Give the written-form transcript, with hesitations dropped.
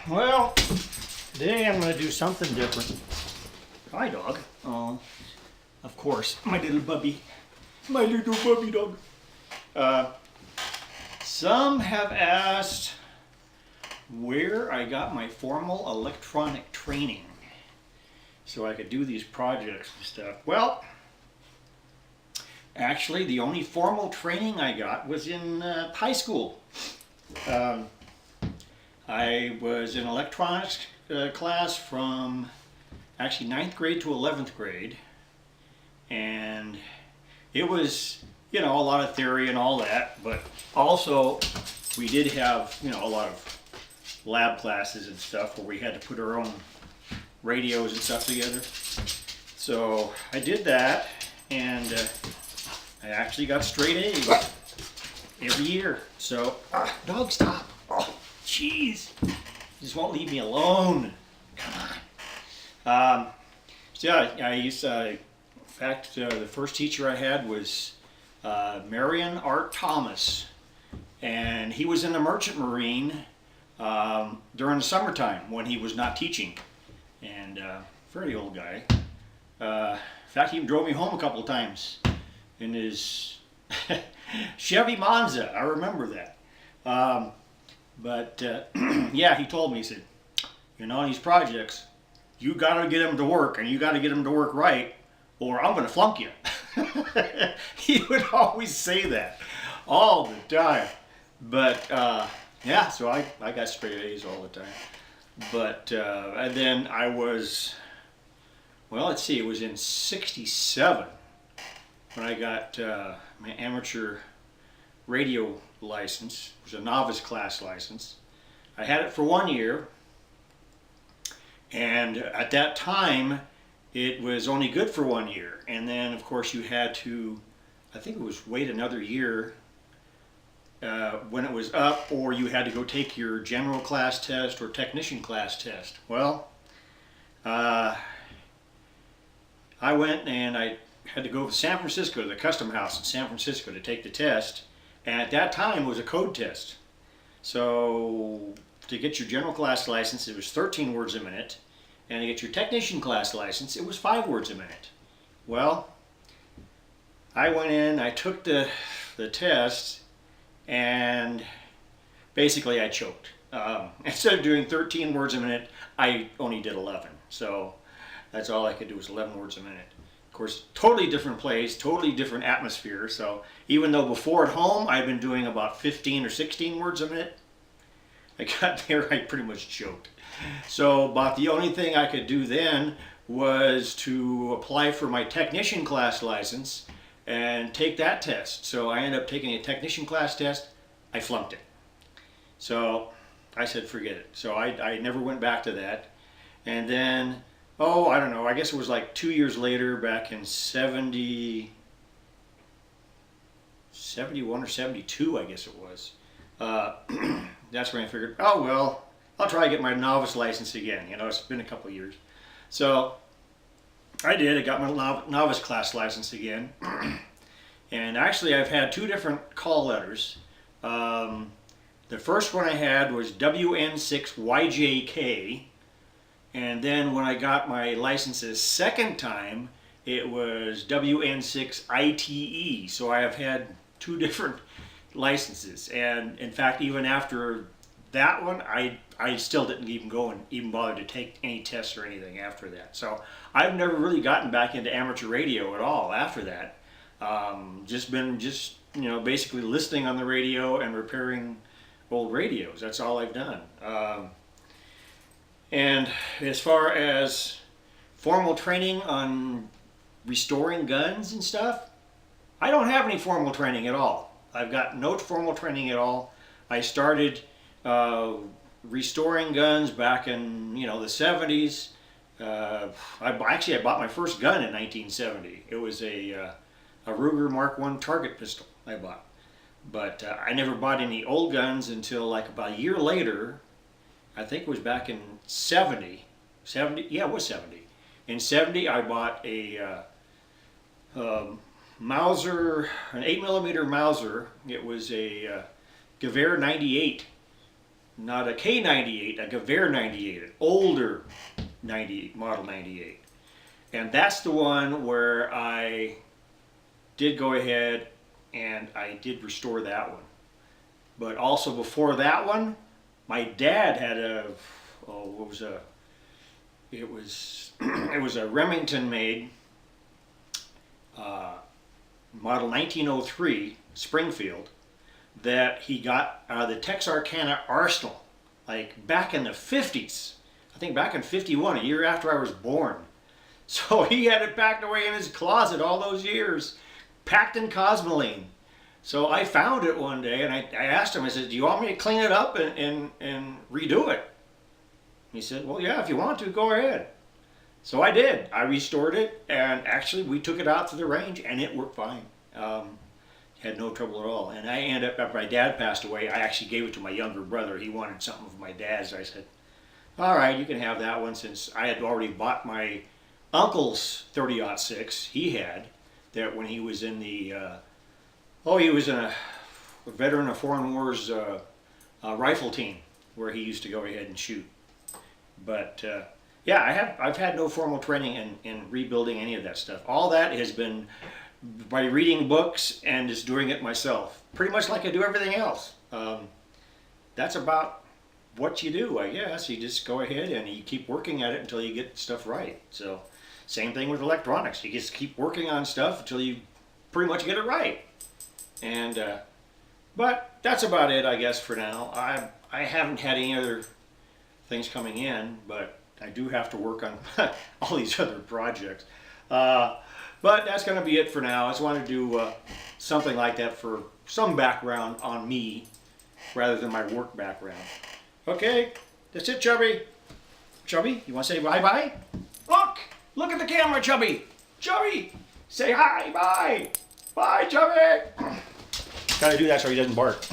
Well, today I'm going to do something different. Hi, dog. Oh, of course, my little puppy. My little puppy dog. Some have asked where I got my formal electronic training so I could do these projects and stuff. Well, actually, the only formal training I got was in high school. I was in electronics class from actually 9th grade to 11th grade, and it was, a lot of theory and all that, but also we did have, a lot of lab classes and stuff where we had to put our own radios and stuff together. So I did that, and I actually got straight A's every year. So, dog, stop. Oh, jeez. You just won't leave me alone. Come on. So yeah, I used in fact, the first teacher I had was Marion Art Thomas, and he was in the Merchant Marine during the summertime when he was not teaching, and very old guy. In fact, he even drove me home a couple of times in his Chevy Monza. I remember that. Yeah, he told me, he said, these projects, you got to get them to work, and you got to get them to work right, or I'm going to flunk you. He would always say that all the time. But yeah, so I got straight A's all the time. But and then I was, well, let's see, it was in '67 when I got my amateur radio license. It was a novice class license. I had it for 1 year, and at that time it was only good for 1 year, and then of course you had to, I think it was wait another year when it was up, or you had to go take your general class test or technician class test. Well, I went and I had to go to San Francisco, to the custom house in San Francisco, to take the test, and at that time it was a code test. So to get your general class license, it was 13 words a minute, and to get your technician class license, it was 5 words a minute. Well, I went in, I took the test, and basically I choked. Instead of doing 13 words a minute, I only did 11. So that's all I could do, was 11 words a minute. Of course, totally different place, totally different atmosphere. So even though before at home I'd been doing about 15 or 16 words a minute, I got there, I pretty much choked. So about the only thing I could do then was to apply for my technician class license and take that test. So I ended up taking a technician class test. I flunked it. So I said, forget it. So I never went back to that. And then, I don't know, I guess it was like 2 years later, back in 71 or 72, I guess it was. That's when I figured, oh well, I'll try to get my novice license again. It's been a couple of years. So I did. I got my novice class license again. And actually I've had 2 different call letters. The first one I had was WN6YJK. And then when I got my licenses second time, it was WN6ITE. So I have had 2 different licenses. And in fact, even after that one, I still didn't even go and even bother to take any tests or anything after that. So I've never really gotten back into amateur radio at all after that. Just basically listening on the radio and repairing old radios. That's all I've done. And as far as formal training on restoring guns and stuff, I don't have any formal training at all. I've got no formal training at all. I started restoring guns back in the 70s. I bought my first gun in 1970. It was a Ruger Mark I target pistol I bought. But I never bought any old guns until like about a year later. I think it was back in 70. Yeah, it was 70. In 70 I bought a Mauser, an 8mm Mauser. It was a Gewehr 98 not a K98, like a Ver 98, an older 98, model 98. And that's the one where I did go ahead and I did restore that one. But also before that one, my dad had a, it was a Remington made model 1903 Springfield that he got out of the Texarkana Arsenal, like back in the 50s. I think back in 51, a year after I was born. So he had it packed away in his closet all those years, packed in Cosmoline. So I found it one day and I asked him, I said, do you want me to clean it up and redo it? He said, well, yeah, if you want to, go ahead. So I did. I restored it, and actually we took it out to the range and it worked fine. Had no trouble at all. And I ended up, after my dad passed away, I actually gave it to my younger brother. He wanted something of my dad's. I said, all right, you can have that one, since I had already bought my uncle's 30-06 he had, that when he was in the, he was in a veteran of Foreign Wars rifle team where he used to go ahead and shoot. But yeah, I've had no formal training in rebuilding any of that stuff. All that has been by reading books and just doing it myself, pretty much like I do everything else. That's about what you do, I guess. You just go ahead and you keep working at it until you get stuff right. So same thing with electronics. You just keep working on stuff until you pretty much get it right. And but that's about it, I guess, for now. I haven't had any other things coming in, but I do have to work on all these other projects. But that's going to be it for now. I just wanted to do something like that for some background on me rather than my work background. Okay, that's it, Chubby. Chubby, you want to say bye-bye? Look at the camera, Chubby. Chubby, say hi, bye. Bye, Chubby. Gotta do that so he doesn't bark.